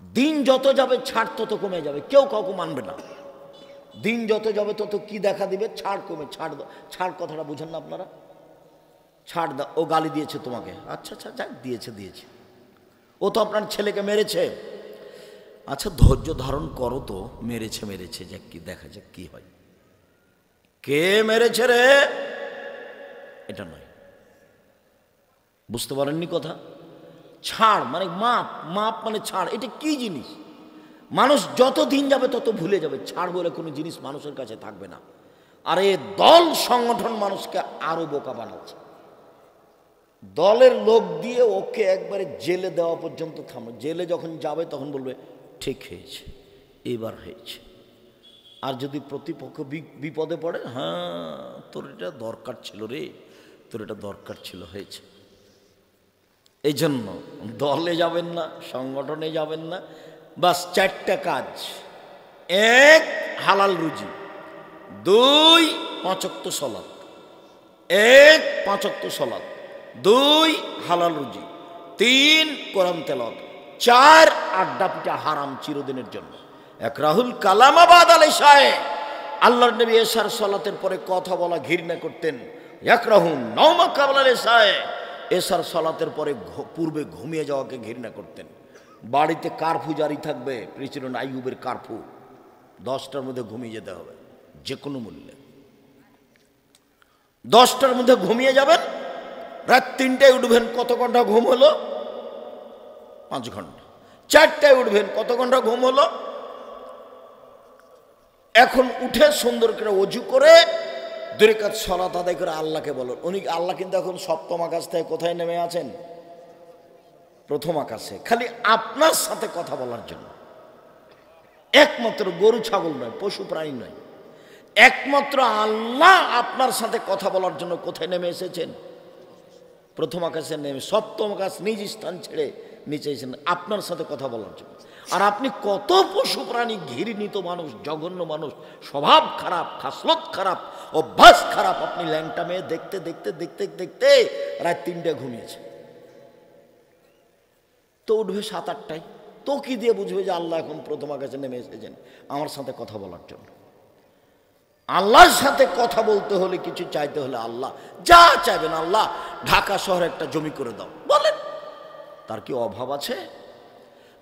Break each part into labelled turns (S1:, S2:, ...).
S1: দিন যত যাবে ছাড় তত কমে যাবে, কেউ কাউকে মানবে না। দিন যত যাবে তত কি দেখা দিবে? ছাড় কমে, ছাড় কথাটা বুঝেন না আপনারা? ছাড় দাও, ও গালি দিয়েছে তোমাকে, আচ্ছা আচ্ছা যাক, দিয়েছে। ও তো আপনার ছেলেকে মেরেছে, আচ্ছা ধৈর্য ধারণ করো তো, মেরেছে যাক, কি দেখা যাক কি হয়। কে মেরেছে রে, এটা নয়। বুঝতে পারেননি কথা? ছাড় মানে মাপ মানে ছাড়। এটা কি জিনিস? মানুষ যত দিন যাবে তত ভুলে যাবে। ছাড় বলে কোনো জিনিস মানুষের কাছে থাকবে না। আর এই দল সংগঠন মানুষকে আরো বোকা বানাচ্ছে। দলের লোক দিয়ে ওকে একবারে জেলে দেওয়া পর্যন্ত থামো। জেলে যখন যাবে তখন বলবে ঠিক হয়েছে, এবার হয়েছে। আর যদি প্রতিপক্ষ বিপদে পড়ে, হ্যাঁ তোর এটা দরকার ছিল রে, তোর এটা দরকার ছিল, হয়েছে। এই জন্য দলে যাবেন না, সংগঠনে যাবেন না। বাস চারটা কাজ: এক, হালাল রুজি; দুই, 5 ওয়াক্ত সালাত; এক, 5 ওয়াক্ত সালাত; দুই, হালাল রুজি; তিন, কোরআন তেলাওয়াত; চার, আড্ডা পিটা হারাম চিরদিনের জন্য। এক, রাহুল কালামাবাদ আলাইশায়, আল্লাহর নবী এশার সালাতের পরে কথা বলা ঘৃণা করতেন। এক, রাহুল নওমা কাবলাল এশায়, এশার সালাতের পরে পূর্বে ঘুমিয়ে যাওয়াকে ঘৃণা করতেন। বাড়িতে কারফু জারি থাকবে, প্রেসিডেন্ট আইয়ুবের কারফু, 10টার মধ্যে ঘুমিয়ে যেতে হবে যে কোনো মূল্যে। 10টার মধ্যে ঘুমিয়ে যাবেন, রাত 3টায় উঠবেন, কত ঘন্টা ঘুম হলো? 5 ঘন্টা। 4টায় উঠবেন, কত ঘন্টা ঘুম হলো? এখন উঠে সুন্দর করে অজু করে 2 রাকাত সালাত আদায় করে আল্লাহকে বলো। উনি আল্লাহ কিন্তু এখন 7ম আকাশ থেকে কোথায় নেমে আছেন? 1ম আকাশে, খালি আপনার সাথে কথা বলার জন্য। একমাত্র গরু ছাগল নয়, পশু প্রাণী নয়, একমাত্র আল্লাহ আপনার সাথে কথা বলার জন্য কোথায় নেমে এসেছেন? 1ম আকাশে নেমে 7ম আকাশ নিজ স্থান ছেড়ে নিচে এসেছেন আপনার সাথে কথা বলার জন্য। আর আপনি কত পশু প্রাণী, ঘৃণিত মানুষ, জঘন্য মানুষ, স্বভাব খারাপ, খাসলত খারাপ, অভ্যাস খারাপ, আপনি ল্যাংটা মেয়ে দেখতে দেখতে দেখতে দেখতে রাত 3টায় ঘুমিয়েছে। তো উঠবে 7-8টায়, তো কি দিয়ে বুঝবে যে আল্লাহ এখন 1ম আকাশে নেমে এসেছেন আমার সাথে কথা বলার জন্য? আল্লাহর সাথে কথা বলতে হলে, কিছু চাইতে হলে, আল্লাহ যা চাইবেন, আল্লাহ ঢাকা শহরে একটা জমি করে দাও, বলেন, তার কি অভাব আছে?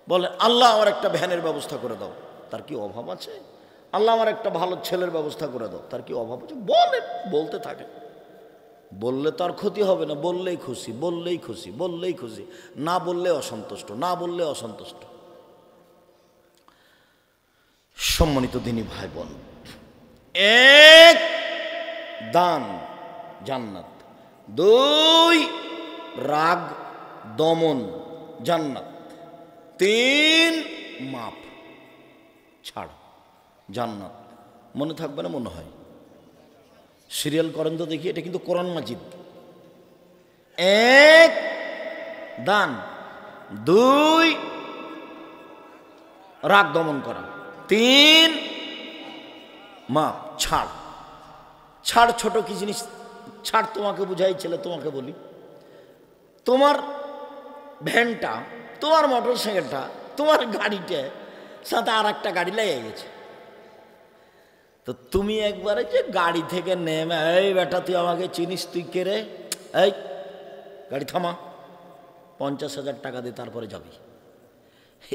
S1: বলে আল্লাহ আমার একটা ভ্যানের ব্যবস্থা করে দাও, তার কি অভাব আছে? আল্লাহ আমার একটা ভালো ছেলের ব্যবস্থা করে দাও, তার কি অভাব আছে? বলেন, বলতে থাকে। বললে তো আর ক্ষতি হবে না, বললেই খুশি, বললেই খুশি, বললেই খুশি, না বললে অসন্তুষ্ট, না বললে অসন্তুষ্ট। সম্মানিত দিনী ভাই বোন, এক, দান, জান্নাত; দুই, রাগ দমন, জান্নাত; তিন, মাপ ছাড়, জান্নাত। মনে থাকবে না মনে হয়? সিরিয়াল করেন তো দেখি, এটা কিন্তু কোরআন মাজিদ। এক, দান; দুই, রাগ দমন করা; তিন, মাপ ছাড়। ছাড় ছোট কি জিনিস? ছাড় তোমাকে বুঝাই, ছেলে তোমাকে বলি, তোমার ভ্যানটা, তোমার মোটর সাইকেলটা, তোমার গাড়িটা সাথে আর একটা গাড়ি লেগে গেছে। তো তুমি একবারে যে গাড়ি থেকে নেমে, এই বেটা তুই আমাকে চিনিস, তুই কে রে, এই গাড়ি থামা, 50,000 টাকা দিয়ে তারপরে যাবি,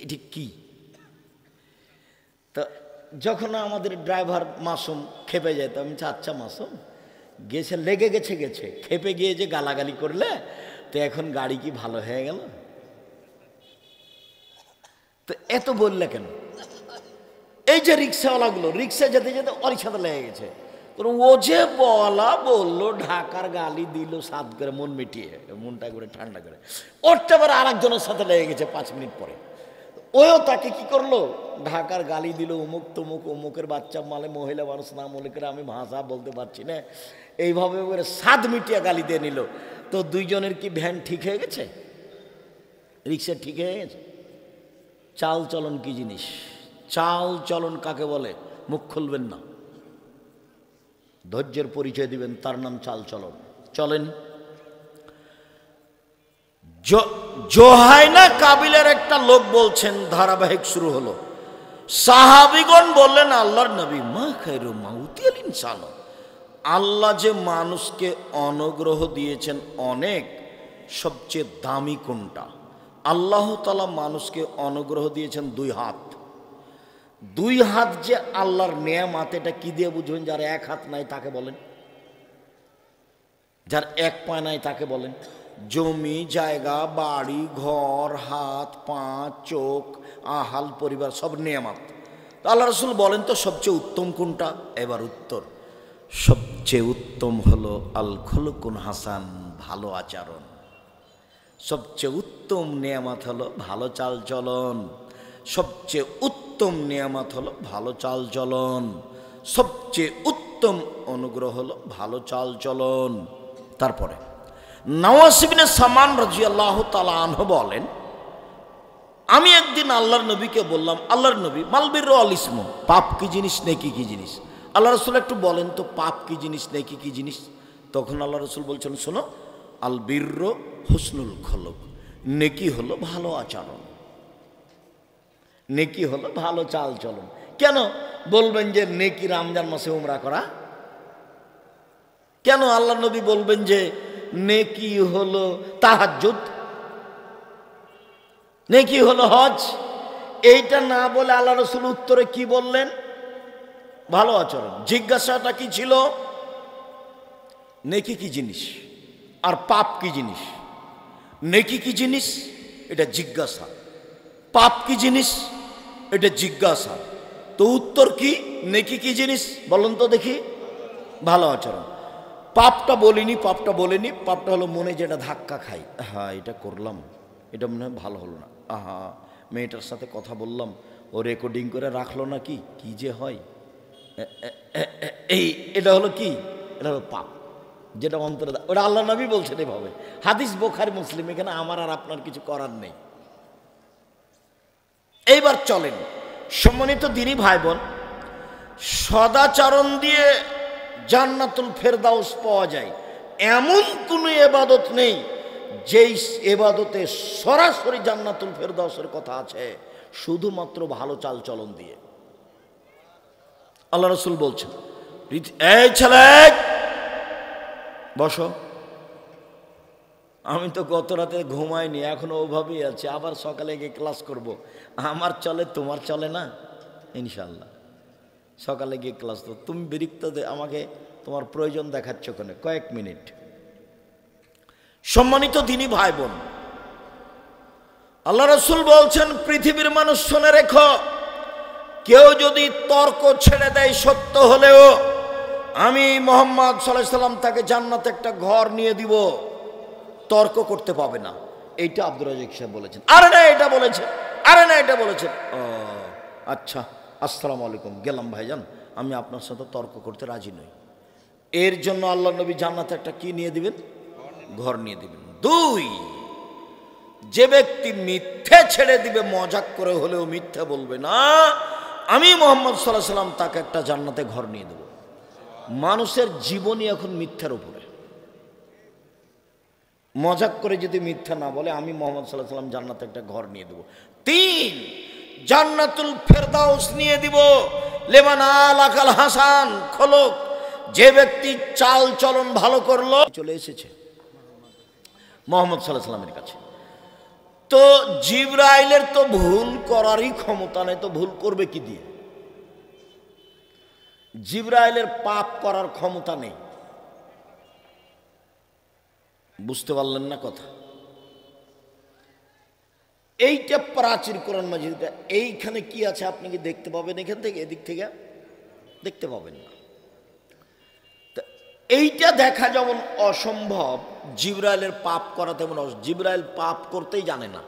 S1: এটি কি? তো যখন আমাদের ড্রাইভার মাসুম খেপে যেত, আমি আচ্ছা মাসুম গেছে, লেগে গেছে, খেপে গিয়ে যে গালাগালি করলে, তো এখন গাড়ি কি ভালো হয়ে গেল? তো এত বললে কেন? এই যে রিক্সাওয়ালাগুলো, রিক্সা যেতে যেতে ওরই সাথে লেগে গেছে, ও যে বললো ঢাকার গালি দিল, সাত করে মন মিটিয়ে, মনটা করে ঠান্ডা করে, ওরটা আবার আরেকজনের সাথে লেগে গেছে 5 মিনিট পরে। ওও তাকে কি করলো, ঢাকার গালি দিল, অমুক তমুক, অমুকের বাচ্চা মালে, মহিলা মানুষ না মনে করে, আমি ভাষা বলতে পারছি না, এইভাবে করে 7 মিটিয়া গালি দিয়ে নিল। তো দুইজনের কি ভ্যান ঠিক হয়ে গেছে? রিক্সা ঠিক হয়ে গেছে? চাল চলন কি জিনিস? চাল চলন কাকে বলে? মুখ খুলবেন না, ধৈর্যের পরিচয় দিবেন, তার নাম চাল চলন। চলেন জোহাইনা কাবিলের একটা লোক বলছেন, ধারাবাহিক শুরু হলো। সাহাবিগণ বললেন, আল্লাহর নবী, মা খায়রু মাউতিল ইনসান, আল্লাহ যে মানুষকে অনুগ্রহ দিয়েছেন অনেক, সবচেয়ে দামি কোনটা? আল্লাহ তাআলা মানুষকে অনুগ্রহ দিয়েছেন দুই হাত। দুই হাত যে আল্লাহর নেয়ামত, এটা কি দিয়ে বুঝবেন? যার এক হাত নাই তাকে বলেন, যার এক পা নাই তাকে বলেন। জমি জায়গা বাড়ি ঘর হাত পা চোখ আহাল পরিবার সব নেয়ামত। আল্লাহ রাসূল বলেন তো সবচেয়ে উত্তম কোনটা? এবার উত্তর, সবচেয়ে উত্তম হলো আল খুলুকুন হাসান, ভালো আচরণ। সবচেয়ে উত্তম নেয়ামত হলো ভালো চাল চলন। সবচেয়ে উত্তম নেয়ামত হলো ভালো চাল চলন। সবচেয়ে উত্তম অনুগ্রহ হলো ভালো চাল চলন। তারপরে নওয়াস ইবনে সামান রাদিয়াল্লাহু তাআলা আনহু বলেন, আমি একদিন আল্লাহর নবীকে বললাম, আল্লাহর নবী, মাল বিররু আল ইসমু, পাপ কি জিনিস, নেকি কি জিনিস? আল্লাহ রাসূল একটু বলেন তো, পাপ কি জিনিস, নেকি কি জিনিস? তখন আল্লাহ রাসূল বলছেন, শোনো, আল বিররু হুসনুল খুলুক, নেকি হলো ভালো আচরণ, নেকি হলো ভালো চাল চলন। কেন বলবেন যে নেকি রমজান মাসে উমরা করা? কেন আল্লাহ নবী বলবেন যে নেকি হলো তাহাজ্জুদ, নেকি হলো হজ? এইটা না বলে আল্লাহ রাসূল উত্তরে কি বললেন? ভালো আচরণ। জিজ্ঞাসাটা কি ছিল? নেকি কি জিনিস আর পাপ কি জিনিস? নেকি কি জিনিস এটা জিজ্ঞাসা, পাপ কি জিনিস এটা জিজ্ঞাসা। তো উত্তর কি? নেকি কি জিনিস বলুন তো দেখি? ভালো আচরণ। পাপটা বলিনি, পাপটা বলিনি, পাপটা হলো মনে যেটা ধাক্কা খাই, হ্যাঁ এটা করলাম, এটা মনে হয় ভালো হলো না, আহা মেয়েটার সাথে কথা বললাম, ও রেকর্ডিং করে রাখলো না, কি কি যে হয়, এই এটা হলো কি? এটা হলো পাপ, যেটা অন্তরে। ওটা আল্লাহ নবী বলছেন এভাবে, হাদিস বুখারী মুসলিম, এখানে আমার আর আপনার কিছু করার নেই। এইবার চলেন সম্মানিত দ্বীনি ভাই বোন, সদাচরণ দিয়ে জান্নাতুল ফেরদাউস পাওয়া যায় এমন কোনো ইবাদত নেই যেই ইবাদতে সরাসরি জান্নাতুল ফেরদাউসের কথা আছে, শুধুমাত্র ভালো চাল চলন দিয়ে। আল্লাহ রাসূল বলছেন, এই ছেলে বসো, আমি তো গত রাতে ঘুমাইনি, এখনো ওভাবেই আছি, আবার সকালে গিয়ে ক্লাস করব। আমার চলে, তোমার চলে না? ইনশাল্লাহ সকালে গিয়ে ক্লাস করো। তুমি বিরক্ত আমাকে তোমার প্রয়োজন দেখাচ্ছ ওখানে কয়েক মিনিট। সম্মানিত দ্বীনি ভাই বোন, আল্লাহ রাসূল বলছেন, পৃথিবীর মানুষ শুনে রেখো, কেউ যদি তর্ক ছেড়ে দেয় সত্য হলেও, আমি মুহাম্মদ সাল্লাল্লাহু আলাইহি সাল্লাম তাকে জান্নাতে একটা ঘর নিয়ে দিব, তর্ক করতে পাবে না। এইটা আব্দুর রাজ্জাক সাহেব বলেছেন। আরে না এটা বলেছেন, আরে না এটা বলেছেন। ও আচ্ছা, আসসালামু আলাইকুম, গেলাম ভাইজান, আমি আপনার সাথে তর্ক করতে রাজি নই। এর জন্য আল্লাহ নবী জান্নাতে একটা কি নিয়ে দিবেন? ঘর নিয়ে দিবেন। দুই, যে ব্যক্তি মিথ্যে ছেড়ে দিবে, মজাক করে হলেও মিথ্যে বলবে না, আমি মুহাম্মদ সাল্লাল্লাহু আলাইহি সাল্লাম তাকে একটা জান্নাতে ঘর নিয়ে দেব। মানুষের জীবনই এখন মিথ্যার উপরে। মজাক করে যদি মিথ্যা না বলে, আমি মুহাম্মদ সাল্লাল্লাহু আলাইহি সাল্লাম জান্নাতে একটা ঘর নিয়ে দেব। তিন, জান্নাতুল ফেরদাউস নিয়ে দিব লিমান আলাকাল হাসান খলক, যে ব্যক্তি চাল চলন ভালো করলো। চলে এসেছে মুহাম্মদ সাল্লাল্লাহু আলাইহি সাল্লামের কাছে। তো জিবরাইলের তো ভুল করারই ক্ষমতা নেই, তো ভুল করবে কি দিয়ে? জিবরাইলের পাপ করার ক্ষমতা নেই। বুঝতে পারলেন না কথা? এইটা প্রাচীর কোরআন মাজিদটা, এইখানে কি আছে আপনি কি দেখতে পাবেন? এখান থেকে এদিক থেকে দেখতে পাবেন না। এইটা দেখা যেমন অসম্ভব, জিবরাইলের পাপ করা তেমন। জিবরাইল পাপ করতেই জানে না,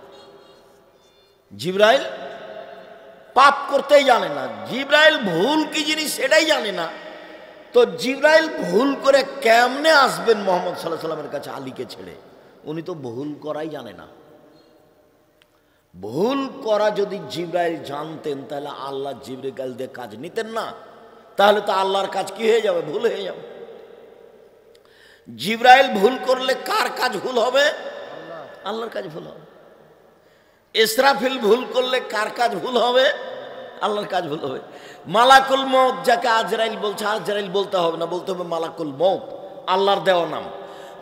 S1: জিবরাইল পাপ করতেই জানে না, জিবরাইল ভুল কি জিনিস সেটাই জানে না। তো জিবরাইল ভুল করে কেমনে আসবেন মুহাম্মদ সাল্লাল্লাহু আলাইহি সাল্লামের কাছে আলীকে ছেড়ে? উনি তো ভুল করাই জানে না। ভুল করা যদি জিবরাইল জানতেন, তাহলে আল্লাহ জিবরাইল দিয়ে কাজ নিতেন না, তাহলে তো আল্লাহর কাজ কি হয়ে যাবে? ভুল হয়ে যাবে। জিবরাইল ভুল করলে কার কাজ ভুল হবে? আল্লাহর কাজ ভুল হবে। ইসরাফিল ভুল করলে কার কাজ ভুল হবে? আল্লাহর কাজ ভুল হবে। মালাকুল মউত যাকে আজরাইল বলছে, আজরাইল বলতে হবে না, বলতে হবে মালাকুল মউত, আল্লাহর দেওয়া নাম।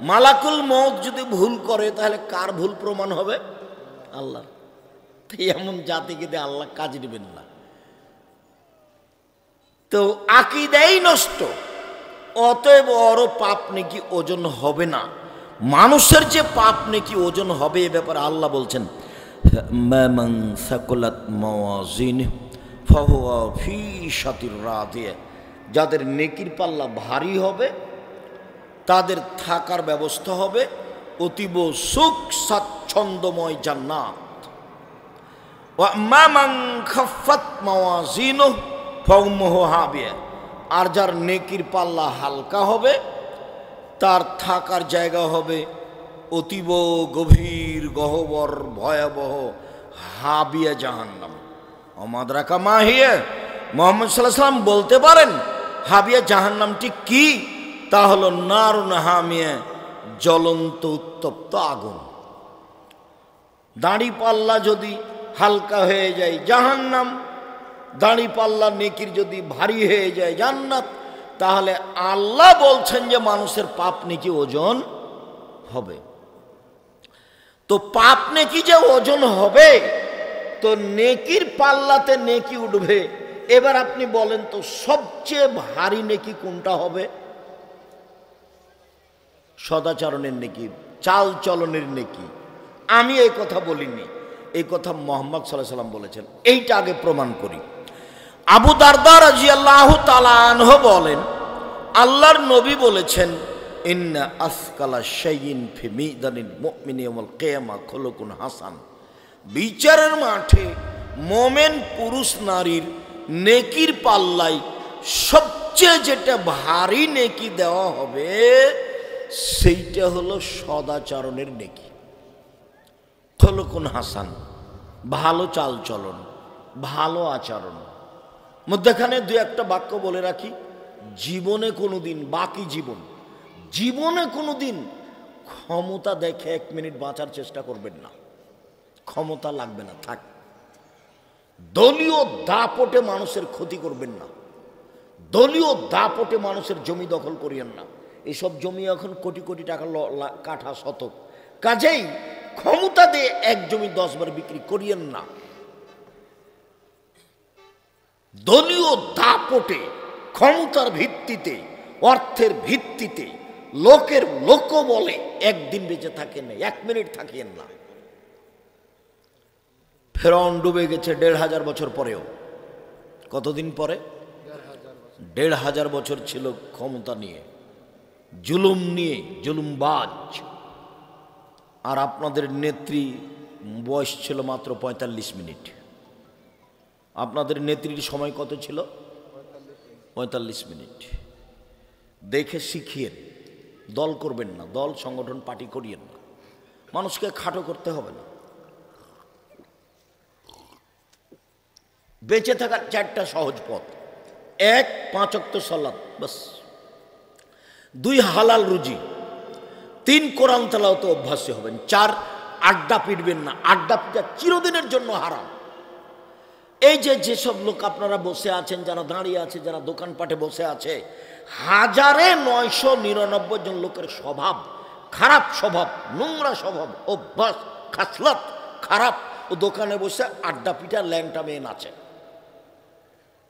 S1: মালাকুল মউত যদি ভুল করে তাহলে কার ভুল প্রমাণ হবে? আল্লাহর। এমন জাতিকে দিয়ে আল্লাহ কাজ নেবেন না। তো আকীদাই নষ্ট, অতএব ওর পাপ নাকি ওজন হবে না। মানুষের যে পাপ নাকি ওজন হবে এ ব্যাপারে আল্লাহ বলছেন মান সাকুলাত মাওয়াজিনহু ফাহুয়া ফি শাতির রাদিয়া, যাদের নেকির পাল্লা ভারী হবে তাদের থাকার ব্যবস্থা হবে অতীব সুখ স্বাচ্ছন্দ্যময় জান্নাত। ওয়া মান খাফফাত মাওয়াজিনহু ফাউম্মুহু হাবিয়া, আর যার নেকির পাল্লা হালকা হবে তার থাকার জায়গা হবে অতীব গভীর গহ্বর ভয়াবহ হাবিয়া জাহান্নাম। অমাদরাকা মাহিয়া, মুহাম্মদ সাল্লাল্লাহু আলাইহি ওয়াসাল্লাম বলতে পারেন হাবিয়া জাহান্নামটি কি? তা হলো নারুন হামিয়া, জ্বলন্ত উত্তপ্ত আগুন। দাড়ি পাল্লা যদি হালকা হয়ে যায় জাহান্নাম, দাড়ি পাল্লা নেকির যদি ভারী হয়ে যায় জান্নাত। তাহলে আল্লাহ বলছেন যে মানুষের পাপ নেকি ওজন হবে। তো পাপ নেকি যে ওজন হবে, তো নেকির পাল্লাতে নেকি উঠবে। এবার আপনি বলেন তো সবচেয়ে ভারী নেকি কোনটা হবে? সদাচরণের নেকি, চাল চলনের নেকি। আমি এই কথা বলিনি, এই কথা মুহাম্মদ সাল্লাল্লাহু আলাইহি ওয়াসাল্লাম বলেছেন। এইটা আগে প্রমাণ করি। আবু দারদা রাদিয়াল্লাহু তাআলা আনহু বলেন আল্লাহর নবী বলেছেন ইন্না আসকালা শাইইন ফি মিজানিল মুমিনি ইয়াউমাল কিয়ামা খুলুকুন হাসান, বিচারের মাঠে মোমেন পুরুষ নারীর নেকির পাল্লায় সবচেয়ে যেটা ভারী নেকি দেওয়া হবে সেইটা হলো সদাচরণের নেকি। খুলুকুন হাসান, ভালো চাল চলন, ভালো আচরণ। মধ্যখানে দু একটা বাক্য বলে রাখি, জীবনে কোনোদিন, বাকি জীবনে কোনোদিন ক্ষমতা দেখে 1 মিনিট বাঁচার চেষ্টা করবেন না। ক্ষমতা লাগবে না, থাক। দলীয় দাপটে মানুষের ক্ষতি করবেন না, দলীয় দাপটে মানুষের জমি দখল করিয়েন না। এইসব জমি এখন কোটি কোটি টাকা কাঠা শতক, কাজেই ক্ষমতা দিয়ে এক জমি 10 বার বিক্রি করিয়েন না। দলীয় দাপটে, ক্ষমতার ভিত্তিতে, অর্থের ভিত্তিতে, লোকের লোক বলে একদিন বেঁচে থাকেন না, 1 মিনিট থাকিয়েন না। ফেরাউন ডুবে গেছে 1500 বছর পরেও। কতদিন পরে? 1500 বছর ছিল ক্ষমতা নিয়ে, জুলুম নিয়ে, জুলুমবাজ। আর আপনাদের নেত্রী বয়স ছিল মাত্র 45 মিনিট। আপনাদের নেত্রীর সময় কত ছিল? 45 মিনিট। দেখে শিখিয়েন, দল করবেন না, দল সংগঠন পার্টি করিয়েন না। মানুষকে খাটো করতে হবে না। বেঁচে থাকার 4টা সহজ পথ। 1, 5 ওয়াক্ত সালাত, বাস। 2, হালাল রুজি। 3, কোরআন তেলাওয়াতে অভ্যাসী হবেন। 4, আড্ডা পিটবেন না। আড্ডা পিটা চিরদিনের জন্য হারাম। এই যে যেসব লোক আপনারা বসে আছেন, যারা দাঁড়িয়ে আছে, যারা দোকানপাটে বসে আছে, 1999 জন লোকের স্বভাব খারাপ, স্বভাব নোংরা, স্বভাব অভ্যাস খাসলত খারাপ। ও দোকানে বসে আড্ডা পিটা, ল্যাংটা মেয়ে নাচে,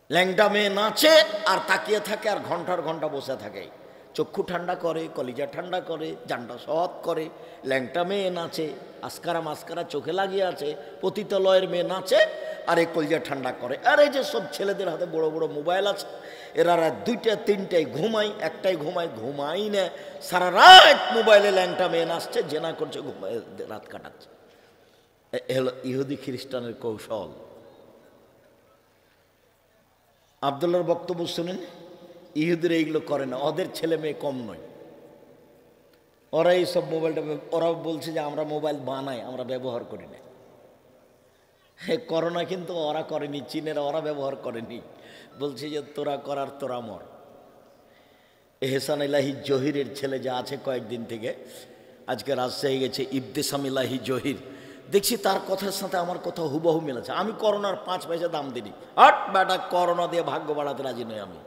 S1: ল্যাংটা মেয়ে নাচে আর তাকিয়ে থাকে আর ঘন্টার ঘন্টা বসে থাকে। চক্ষু ঠান্ডা করে, কলিজা ঠান্ডা করে, জানটা সৎ করে। ল্যাংটা মেয়ে নাচে, আসকারা মাস্কারা চোখে লাগিয়ে আছে, পতিতালয়ের মেয়ে নাচে আর এই কলিজা ঠান্ডা করে। আর এই যে সব ছেলেদের হাতে বড় বড় মোবাইল আছে, এরা রাত 2টা 3টায় ঘুমায়, 1টায় ঘুমাই না, সারা রাত মোবাইলে ল্যাংটা মেয়ে নাচছে, জেনা করছে, ঘুমায় রাত কাটাচ্ছে। হলো ইহুদি খ্রিস্টানের কৌশল। আব্দুল্লাহর বক্তব্য শুনেন, ইহুদির এইগুলো করে না, ওদের ছেলে মেয়ে কম নয়। ওরা এইসব মোবাইলটা, ওরা বলছে যে আমরা মোবাইল বানাই, আমরা ব্যবহার করি না। করোনা কিন্তু ওরা করেনি, চীনের ওরা ব্যবহার করেনি। বলছে যে তোরা করার তোরা মর। এহসান ইলাহি জহিরের ছেলে যা আছে কয়েকদিন থেকে, আজকে রাজশাহী গেছে, ইবতেসাম ইলাহি জহির, দেখছি তার কথার সাথে আমার কথা হুবহু মিলেছে। আমি করোনার 5 পয়সা দাম দিই। হট বেটা, করোনা দিয়ে ভাগ্য বাড়াতে রাজি নই আমি।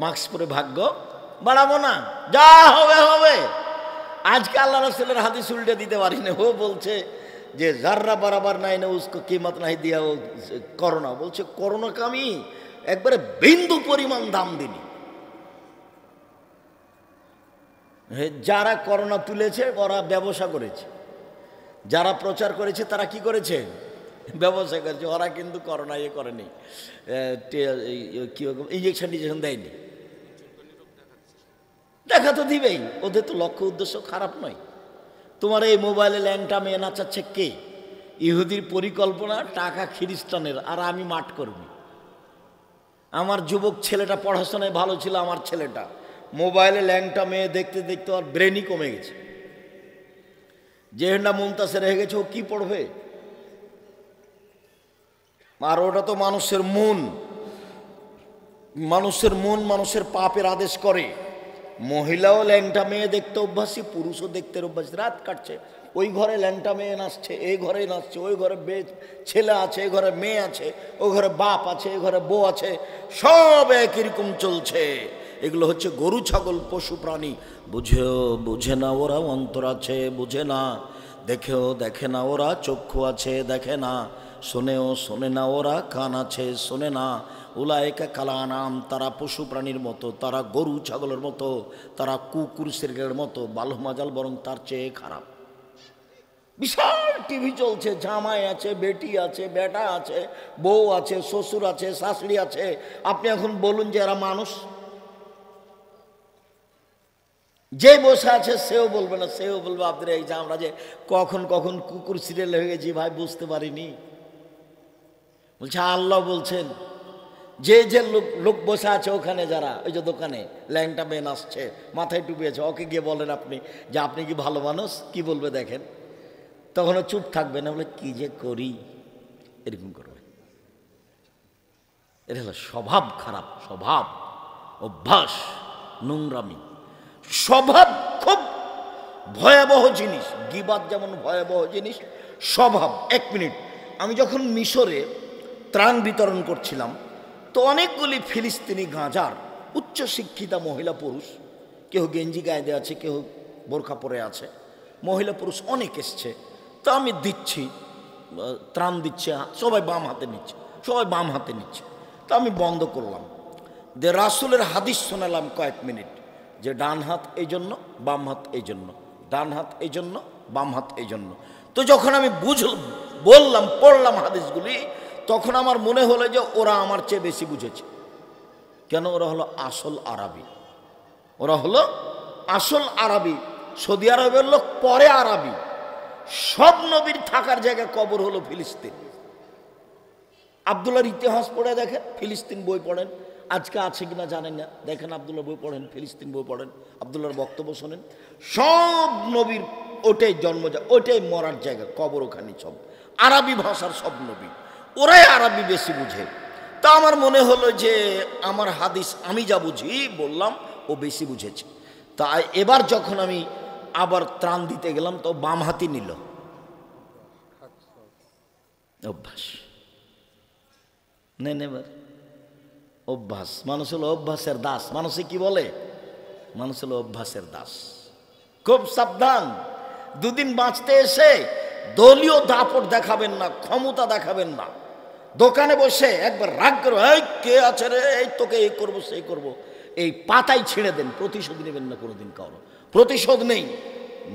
S1: মাস্ক পরে ভাগ্য বাড়াবো না, যা হবে হবে। আজকে আল্লাহ রাসূলের হাদিস উল্টে দিতে পারি না। ও বলছে যে যাররা বরাবর নাই না উসকো কিমত নাই দিয়া ও করোনা, বলছে করোনাকে আমি একবারে বিন্দু পরিমাণ দাম দিনি। যারা করোনা তুলেছে ওরা ব্যবসা করেছে, যারা প্রচার করেছে তারা কি করেছে, ব্যবসা করেছে। ওরা কিন্তু করোনা ইয়ে করেনি, কি ইঞ্জেকশন টিঞ্জেকশন দেয়নি। দেখা তো দিবেই, ওদের তো লক্ষ্য উদ্দেশ্য খারাপ নয়। তোমার এই মোবাইলে ল্যাংটা মেয়ে নাচাচ্ছে কে? ইহুদির পরিকল্পনা, টাকা খ্রিস্টানের, আর আমি মাঠ করবি। আমার যুবক ছেলেটা পড়াশোনায় ভালো ছিল, আমার ছেলেটা মোবাইলে ল্যাংটা মেয়ে দেখতে দেখতে আর ব্রেনই কমে গেছে। জেহেন্ডা মুমতাজে রেখে গেছে, ও কি পড়বে? আর ওটা তো মানুষের মন, মানুষের মন মানুষের পাপের আদেশ করে। মহিলাও ল্যাংটা মেয়ে দেখতে অভ্যাসী, পুরুষও দেখতে অভ্যাসী। রাত কাটছে, ওই ঘরে ল্যাংটা মেয়ে নাচছে, এই ঘরে নাচছে, ওই ঘরে ছেলে আছে, এই ঘরে মেয়ে আছে, ওই ঘরে বাপ আছে, এই ঘরে বউ আছে, সব একই রকম চলছে। এগুলো হচ্ছে গরু ছাগল পশু প্রাণী। বুঝে না ওরা, অন্তর আছে বুঝে না, দেখেও দেখে না ওরা, চক্ষু আছে দেখে না, শোনেও শোনে না ওরা, কান আছে শোনে না। উলায়েকা কালানাম, তারা পশু প্রাণীর মতো, তারা গরু ছাগলের মতো, তারা কুকুর সিরগের মতো, বালহমাজাল বরং তার চেয়ে খারাপ। বিশাল টিভি চলছে, জামাই আছে, বেটি আছে, বেটা আছে, বউ আছে, শ্বশুর আছে, শাশুড়ি আছে। আপনি এখন বলুন যে এরা মানুষ? যে বসে আছে সেও বলবে না, সেও বলবে আপনার এই যে আমরা যে কখন কখন কুকুর সিরিয়াল হয়ে গেছি ভাই বুঝতে পারিনি। বলছে আল্লাহ বলছেন যে যে লোক বসে আছে ওখানে, যারা ওই যে দোকানে ল্যাংটা মেন আসছে, মাথায় টুপি আছে, ওকে গিয়ে বলেন আপনি যে আপনি কি ভালো মানুষ? কি বলবে দেখেন? তখন ও চুপ থাকবে না, বলে কি যে করি, এরকম করবে। এটা হলো স্বভাব খারাপ, স্বভাব, অভ্যাস, নোংরামি। স্বভাব খুব ভয়াবহ জিনিস। গীবাত যেমন ভয়াবহ জিনিস, স্বভাব। 1 মিনিট, আমি যখন মিশরে ত্রাণ বিতরণ করছিলাম তো অনেকগুলি ফিলিস্তিনি গাঁজার উচ্চশিক্ষিতা মহিলা পুরুষ, কেউ গেঞ্জি গায়ে দেওয়া আছে, কেউ বোরখা পরে আছে, মহিলা পুরুষ অনেক এসছে। তো আমি দিচ্ছি, ত্রাণ দিচ্ছে, সবাই বাম হাতে নিচ্ছে, সবাই বাম হাতে নিচ্ছে। তো আমি বন্ধ করলাম, যে রাসূলের হাদিস শোনালাম কয়েক মিনিট, যে ডান হাত এই জন্য, বাম হাত এই জন্য, ডান হাত এই জন্য, বাম হাত এই জন্য। তো যখন আমি বললাম, পড়লাম হাদিসগুলি, তখন আমার মনে হলো যে ওরা আমার চেয়ে বেশি বুঝেছে। কেন? ওরা হলো আসল আরবি, ওরা হলো আসল আরবি। সৌদি আরবের লোক পরে আরবি। সব নবীর থাকার জায়গা কবর হলো ফিলিস্তিন। আব্দুল্লাহর ইতিহাস পড়ে দেখেন, ফিলিস্তিন বই পড়েন, আজকে আছে কিনা জানেন না, দেখেন আব্দুল্লাহ বই পড়েন, ফিলিস্তিন বই পড়েন, আব্দুল্লাহর বক্তব্য শোনেন। সব নবীর ওটাই জন্ম, ওটাই মরার জায়গা, কবর ওখানে। সব আরবি ভাষার সব নবী, ওরাই আরবি বেশি বুঝে। তা আমার মনে হলো যে আমার হাদিস আমি যা বুঝি বললাম, ও বেশি বুঝেছে। তাই এবার যখন আমি আবার ত্রাণ দিতে গেলাম তো বাম হাতি নিল। অভ্যাস নেন, এবার অভ্যাস। মানুষ হলো অভ্যাসের দাস। মানুষে কি বলে? মানুষ হলো অভ্যাসের দাস। খুব সাবধান। 2 দিন বাঁচতে এসে দলীয় দাপট দেখাবেন না, ক্ষমতা দেখাবেন না। দোকানে বসে একবার রাগ করো, এই কে আছে রে, এই তোকে এই করবো সেই করবো, এই পাতাই ছিঁড়ে দেন। প্রতিশোধ নেবেন না কোনোদিন কারো। প্রতিশোধ নেই,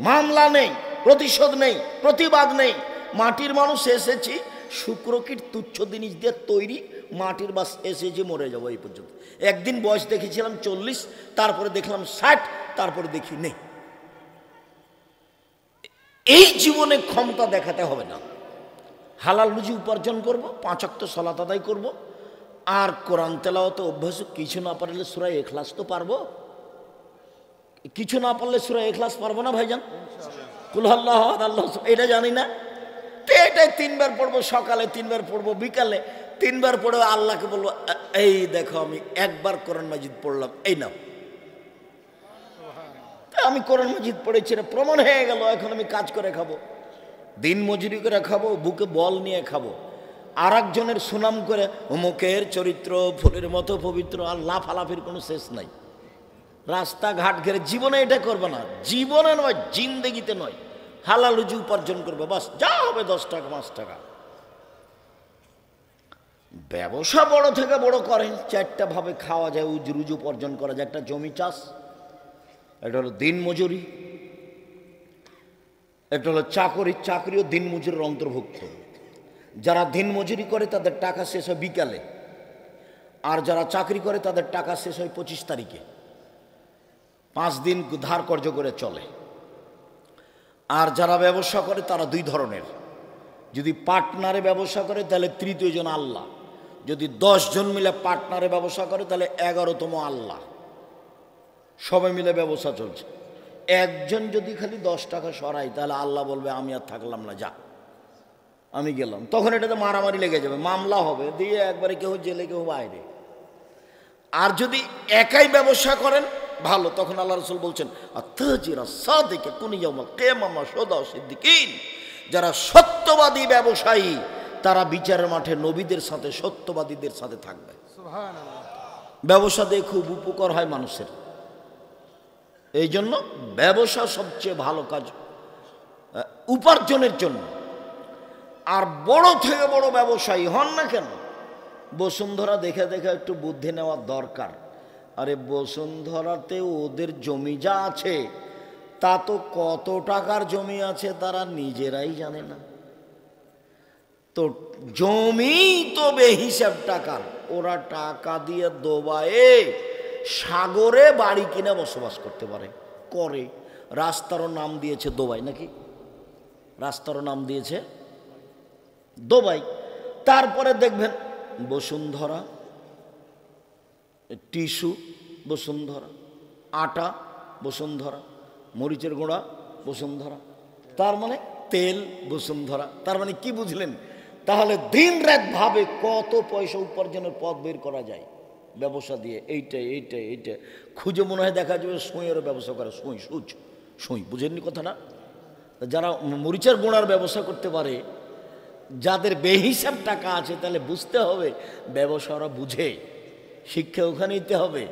S1: মামলা নেই, প্রতিশোধ নেই, প্রতিবাদ নেই। মাটির মানুষ এসেছি, শুক্রকীট তুচ্ছ জিনিস দিয়ে তৈরি, মাটির বাস এসেছি, মরে যাবো এই পর্যন্ত। একদিন বয়স দেখেছিলাম 40, তারপরে দেখলাম 60, তারপরে দেখি নেই। এই জীবনে ক্ষমতা দেখাতে হবে না। হালাল রুজি উপার্জন করব, 5 ওয়াক্ত সালাত আদায় করব, আর কোরআন তেলাওয়াতে অভ্যাস। কিছু না পারলে সূরা ইখলাস তো পারবো। কিছু না পারলে সূরা ইখলাস পারবো না ভাইজান? কুল আল্লাহু আহাদ, আল্লাহু সামাদ, এটা জানি না। তো এটাই 3 বার পড়বো, সকালে 3 বার পড়বো, বিকালে 3 বার পড়ে আল্লাহকে বলবো, এই দেখো আমি 1 বার কোরআন মাজিদ পড়লাম, এই নাও। আমি কোরআন মাজিদ পড়েছি, প্রমাণ হয়ে গেল, এখন আমি কাজ করে খাবো। দিন মজুরি করে খাবো, বুকে বল নিয়ে খাবো, আর একজনের সুনাম করে অমুকের চরিত্র ফুলের মতো পবিত্র, আর লাফালাফির কোনো শেষ নাই। রাস্তাঘাট ঘেরে জীবনে এটা করবে না, জীবনে নয়, জিন্দেগিতে নয়। হালাল রুজি উপার্জন করবে, বাস যা হবে 10 টাকা 5 টাকা। ব্যবসা বড় থেকে বড় করেন, 4টা ভাবে খাওয়া যায়, রুজি উপার্জন করা যায়। একটা জমি চাষ, এটা হলো দিন মজুরি, এটা হলো চাকরি, চাকরিও দিন মজুরির অন্তর্ভুক্ত। যারা দিন মজুরি করে তাদের টাকা শেষ হয় বিকালে, আর যারা চাকরি করে তাদের টাকা শেষ হয় 25 তারিখে। 5 দিন ধার কর্য করে চলে। আর যারা ব্যবসা করে তারা 2 ধরনের। যদি পার্টনারে ব্যবসা করে তাহলে তৃতীয় জন আল্লাহ, যদি 10 জন মিলে পার্টনারে ব্যবসা করে তাহলে 11তম আল্লাহ। সবাই মিলে ব্যবসা চলছে, একজন যদি খালি 10 টাকা সরাই তাহলে আল্লাহ বলবে আমি আর থাকলাম না, যা আমি গেলাম। তখন এটাতে মারামারি লেগে যাবে, মামলা হবে, দিয়ে একবারে কেউ জেলে কেউ বাইরে। আর যদি একাই ব্যবসা করেন ভালো, তখন আল্লাহ রাসূল বলছেন যারা সত্যবাদী ব্যবসায়ী তারা বিচারের মাঠে নবীদের সাথে সত্যবাদীদের সাথে থাকবে। ব্যবসা দিয়ে খুব উপকার হয় মানুষের, এই জন্য ব্যবসা সবচেয়ে ভালো কাজ উপার্জনের জন্য। আর বড় থেকে বড় ব্যবসায়ী হন না কেন, বসুন্ধরা দেখে দেখে একটু বুদ্ধি নেওয়ার দরকার। আরে বসুন্ধরাতে ওদের জমি যা আছে তা তো কত টাকার জমি আছে তারা নিজেরাই জানে না। তো জমি তো বেহিসাব টাকার, ওরা টাকা দিয়ে দোবায়ে সাগরে বাড়ি কিনে বসবাস করতে পারে, করে। রাস্তারও নাম দিয়েছে দোবাই, নাকি রাস্তারও নাম দিয়েছে দোবাই। তারপরে দেখবেন বসুন্ধরা, টিস্যু বসুন্ধরা, আটা বসুন্ধরা, মরিচের গুঁড়া বসুন্ধরা, তার মানে তেল বসুন্ধরা। তার মানে কি বুঝলেন? তাহলে দিন রাত ভাবে কত পয়সা উপার্জনের পথ বের করা যায় ব্যবসা দিয়ে। এইটা খুঁজে মনে হয় দেখা যাবে সুঁইয়েরও ব্যবসা করে, সুঁই বুঝেননি কথা না? যারা মরিচের গুঁড়ার ব্যবসা করতে পারে, যাদের বেহিসাব টাকা আছে, তাহলে বুঝতে হবে ব্যবসা ওরা বুঝে, শিক্ষা ওখানে নিতে হবে।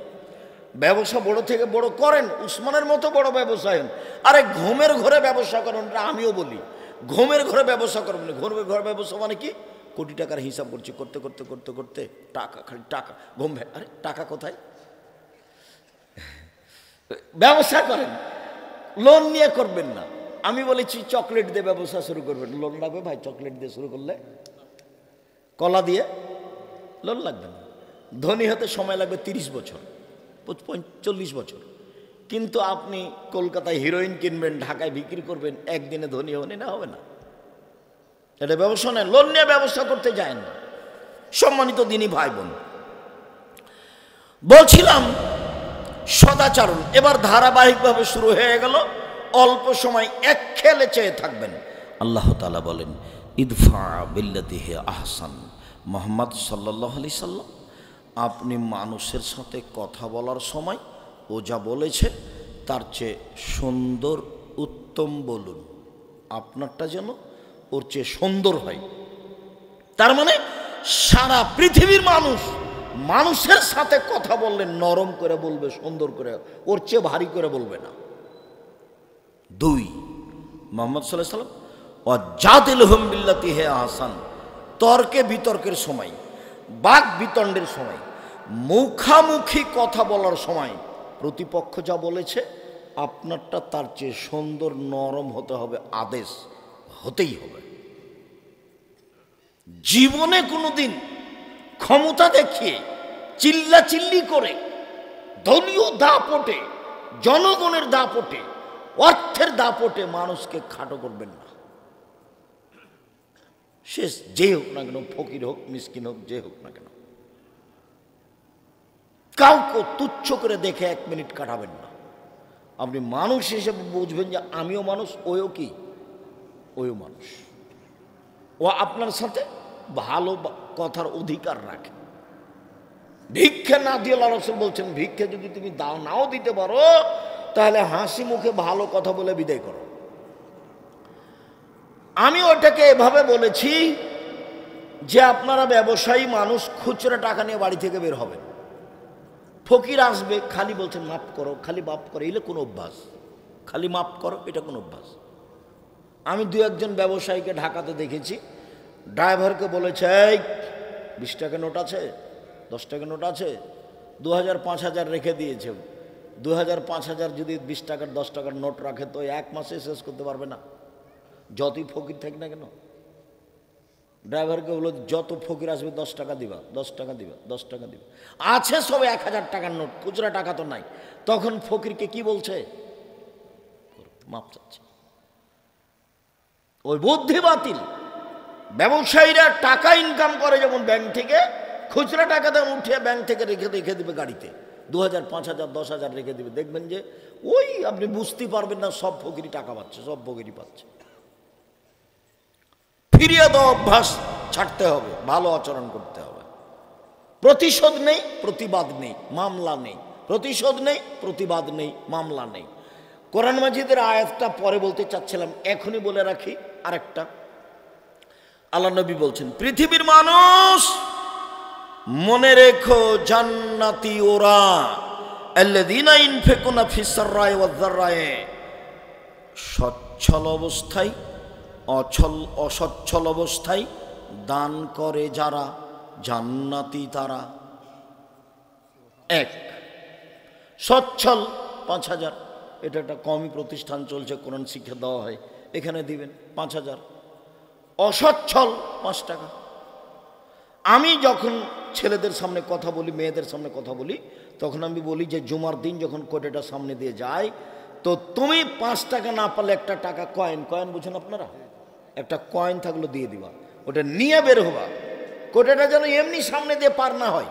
S1: ব্যবসা বড় থেকে বড় করেন, উসমানের মতো বড় ব্যবসায়ী। আরে ঘুমের ঘরে ব্যবসা করেন, আমিও বলি ঘুমের ঘরে ব্যবসা করবেন। ঘুমের ঘরে ব্যবসা মানে কি? কোটি টাকার হিসাব করছি, করতে করতে করতে করতে টাকা, খালি টাকা, ঘুম ভাই, আরে টাকা কোথায়? ব্যবসা করেন, লোন নিয়ে করবেন না। আমি বলেছি চকলেট দিয়ে ব্যবসা শুরু করবেন, লোন লাগবে ভাই। চকলেট দিয়ে শুরু করলে, কলা দিয়ে লোন লাগবে না। ধনী হতে সময় লাগবে 30 বছর, 40 বছর। কিন্তু আপনি কলকাতায় হিরোইন কিনবেন, ঢাকায় বিক্রি করবেন, একদিনে ধনী হবেন না, হবে না। এটা ব্যবসা নয়, লোন নিয়ে ব্যবসা করতে যায় না। সম্মানিত দিনী ভাই বোন, বলছিলাম সদাচরণ এবার ধারাবাহিকভাবে শুরু হয়ে গেল। অল্প সময় এক খেলে চেয়ে থাকবেন। আল্লাহ তাআলা বলেন ইদফা বিল্লাতি হি আহসান। মুহাম্মদ সাল্লাল্লাহু আলাইহি সাল্লাম, আপনি মানুষের সাথে কথা বলার সময় ও যা বলেছে তার চেয়ে সুন্দর উত্তম বলুন, আপনারটা যেন ওর চেয়ে সুন্দর হয়। তার মানে সারা পৃথিবীর মানুষের সাথে কথা বললে নরম করে বলবে, সুন্দর করে, ওর চেয়ে ভারী করে বলবে না। 2, মুহাম্মদ সাল্লাল্লাহু আলাইহি সাল্লাম ওয়াজাদিলহুম বিল্লাতি হি আহসান। তর্কে বিতর্কের সময়, বাক বিতণ্ডের সময়, মুখামুখি কথা বলার সময় প্রতিপক্ষ যা বলেছে আপনারটা তার চেয়ে সুন্দর নরম হতে হবে, আদেশ হতেই হবে। জীবনে কোনোদিন ক্ষমতা দেখিয়ে চিল্লাচিল্লি করে দলীয় দাপটে, জনগণের দাপটে, অর্থের দাপটে মানুষকে খাটো করবেন না। সে যে হোক না কেন, ফকির হোক, মিসকিন হোক, যে হোক না কেন, কাউকে তুচ্ছ করে দেখে 1 মিনিট কাটাবেন না। আপনি মানুষ হিসেবে বুঝবেন যে আমিও মানুষ, ওও কি, ওও মানুষ। ও আপনার সাথে ভালো কথার অধিকার রাখে। ভিক্ষা না দিয়ে আল্লাহ রাসূল বলছেন, ভিক্ষা যদি তুমি নাও দিতে পারো তাহলে হাসি মুখে ভালো কথা বলে বিদায় করো। আমি ওটাকে এভাবে বলেছি যে আপনারা ব্যবসায়ী মানুষ, খুচরা টাকা নিয়ে বাড়ি থেকে বের হবেন। ফকির আসবে, খালি বলছেন মাফ করো, খালি মাফ করো, এলে কোন অভ্যাস? খালি মাফ করো, এটা কোন অভ্যাস? আমি দু একজন ব্যবসায়ীকে ঢাকাতে দেখেছি, ড্রাইভারকে বলেছে, এই 20 টাকা নোট আছে, 10 টাকা নোট আছে, 2000 5000 রেখে দিয়েছে। 2000 5000 যদি 20 টাকার 10 টাকার নোট রাখে তো 1 মাসে শেষ করতে পারবে না, যতই ফকির থাকি না কেন। ড্রাইভারকে বলো, যত ফকির আসবে 10 টাকা দিবা, 10 টাকা দিবা, 10 টাকা দিবা। আছে সব 1000 টাকার নোট, খুচরা টাকা তো নাই। তখন ফকিরকে কি বলছে? মাপ চাচ্ছে। ওই বুদ্ধি বাতিল। ব্যবসায়ীরা টাকা ইনকাম করে যেমন ব্যাংক থেকে, খুচরা টাকা তেমন উঠিয়ে ব্যাংক থেকে রেখে দিবে গাড়িতে, 2000 5000 10,000 রেখে দিবে। দেখবেন যে ওই আপনি বুঝতে পারবেন না সব ফকিরি টাকা পাচ্ছে, সব ফকিরি পাচ্ছে। ফিরিয়ে দেওয়া অভ্যাস ছাড়তে হবে, ভালো আচরণ করতে হবে। প্রতিশোধ নেই, প্রতিবাদ নেই, মামলা নেই। প্রতিশোধ নেই, প্রতিবাদ নেই, মামলা নেই। কোরআন মাজিদের আয়াতটা পরে বলতে চাচ্ছিলাম, এখনই বলে রাখি। আরেকটা আল্লাহ নবী বলছেন, পৃথিবীর মানুষ মনে রেখো, জান্নাতি ওরা আল্লাযীনা ইনফিকুনা ফিস সাররায়ে ওয়াজ যাররায়ে, সচ্ছল অবস্থায় অসচ্ছল অবস্থায় দান করে যারা, জান্নাতি তারা। এক, সচ্ছল 5000, এটা একটা কমই প্রতিষ্ঠান চলছে, কোরআন শিক্ষা দেওয়া হয়, এখানে দিবেন 5000। অসচ্ছল 5 টাকা। আমি যখন ছেলেদের সামনে কথা বলি, মেয়েদের সামনে কথা বলি, তখন আমি বলি যে জুমার দিন যখন কোটেটা সামনে দিয়ে যায়, তো তুমি 5 টাকা না পারলে একটা টাকা কয়েন বুঝেন আপনারা, একটা কয়েন থাকলো দিয়ে দিবা, ওটা নিয়ে বের হবা। কোটেটা যেন এমনি সামনে দিয়ে পার না হয়।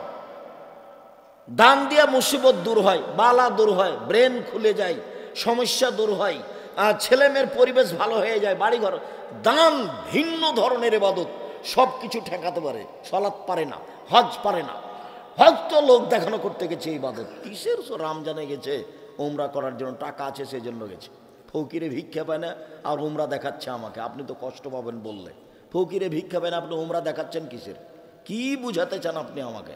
S1: দান দিয়া মুসিবত দূর হয়, বালা দূর হয়, ব্রেন খুলে যায়, সমস্যা দূর হয়, আর ছেলে মেয়ের পরিবেশ ভালো হয়ে যায়, বাড়িঘর। দান ভিন্ন ধরনের ইবাদত, সব কিছু ঠেকাতে পারে। সালাত পারে না, হজ পারে না। হজ তো লোক দেখানো করতে গেছে, ইবাদত কিসের? রমজানে গেছে উমরা করার জন্য, টাকা আছে সেই জন্য গেছে। ফকিরে ভিক্ষা পায় না আর উমরা দেখাচ্ছে আমাকে, আপনি তো কষ্ট পাবেন বললে। ফকিরে ভিক্ষা পায় না, আপনি উমরা দেখাচ্ছেন কিসের? কি বুঝাতে চান আপনি আমাকে?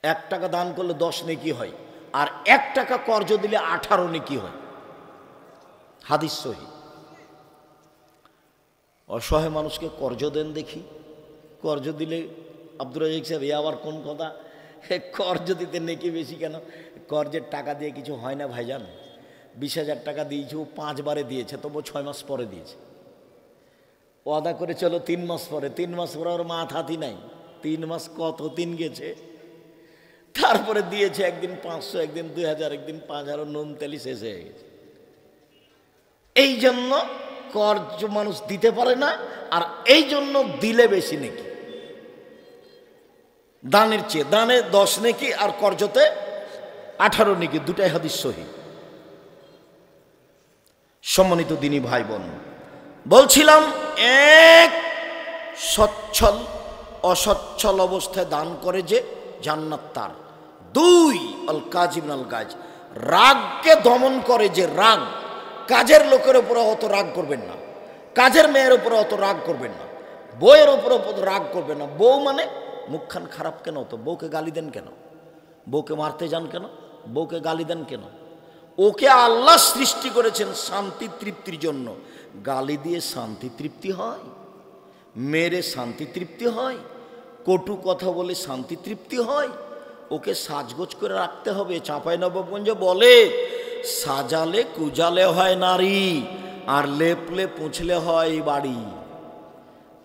S1: 1 টাকা দান করলে 10 নেকি হয়, আর 1 টাকা কর্জ দিলে 18 নেকি হয়, হাদিস সহিহ। অসহায় মানুষকে কর্জ দেন দেখি। কর্জ দিলে আব্দুর রাজ্জাক সাহেব, এ আবার কোন কথা? কর্জ দিতে নেকি বেশি কেন? কর্জের টাকা দিয়ে কিছু হয় না ভাইজান। 20,000 টাকা দিয়েছে, ও 5 বারে দিয়েছে, তবু 6 মাস পরে দিয়েছে। ওয়াদা করে চলো 3 মাস পরে, 3 মাস পরে ওর মাথাতি নাই। 3 মাস কত দিন গেছে, তারপরে দিয়েছে। একদিন 500, একদিন 2000, একদিন 5000, নুন তেলি শেষ হয়ে গেছে। এই জন্য কর্জ মানুষ দিতে পারে না, আর এই জন্য দিলে বেশি নেকি দানের চেয়ে। দানে 10 নেকি আর কর্জতে 18 নেকি, দুটাই হাদিস সহিহ। সম্মানিত দিনী ভাই বোন, বলছিলাম, এক, সচ্ছল অসচ্ছল অবস্থায় দান করে যে, জান্নাত তার। 2, আল কাজিম আল গাজ, রাগকে দমন করে যে, রাগ। কাজের লোকের উপরে অত রাগ করবেন না, কাজের মেয়ের উপরে অত রাগ করবেন না, বউয়ের উপরে অত রাগ করবেন না। বউ মানে মুখখান খারাপ কেন? তো বউকে গালি দেন কেন? বউকে মারতে যান কেন? বউকে গালি দেন কেন? ওকে আল্লাহ সৃষ্টি করেছেন শান্তি তৃপ্তির জন্য। গালি দিয়ে শান্তি তৃপ্তি হয়? মেরে শান্তি তৃপ্তি হয়? কটু কথা বলে শান্তি তৃপ্তি হয়? ওকে সাজগোজ করে রাখতে হবে। চাঁপাইনবাবগঞ্জে বলে, সাজালে কুজালে হয় নারী, আর লেপলে পুছলে হয় বাড়ি।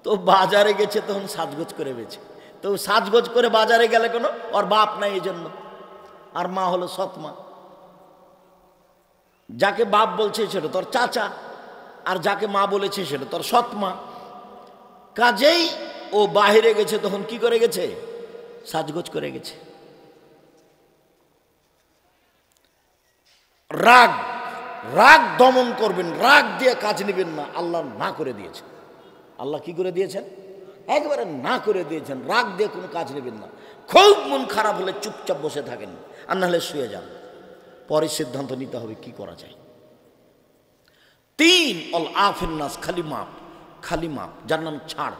S1: তো বাজারে গেছে, তখন সাজগোজ করে বেছে। তো সাজগোজ করে বাজারে গেলে কোনো, ওর বাপ নাই এই জন্য, আর মা হলো সৎ মা। যাকে বাপ বলছে সেটা তোর চাচা, আর যাকে মা বলেছে সেটা তোর সৎ মা। কাজেই ও বাহিরে গেছে, তখন কি করে গেছে? সাজগোজ করে গেছে। রাগ, রাগ দমন করবেন, রাগ দিয়ে কাজ নেবেন না। আল্লাহ না করে দিয়েছেন। আল্লাহ কি করে দিয়েছেন? একবারে না করে দিয়েছেন। রাগ দিয়ে কোনো কাজ নেবেন না। খুব মন খারাপ হলে চুপচাপ বসে থাকেন, আর নাহলে শুয়ে যান। পরে সিদ্ধান্ত নিতে হবে কি করা যায়। তিন অল আফিন্নাস, খালি মাপ, খালি মাপ, যার নাম ছাড়।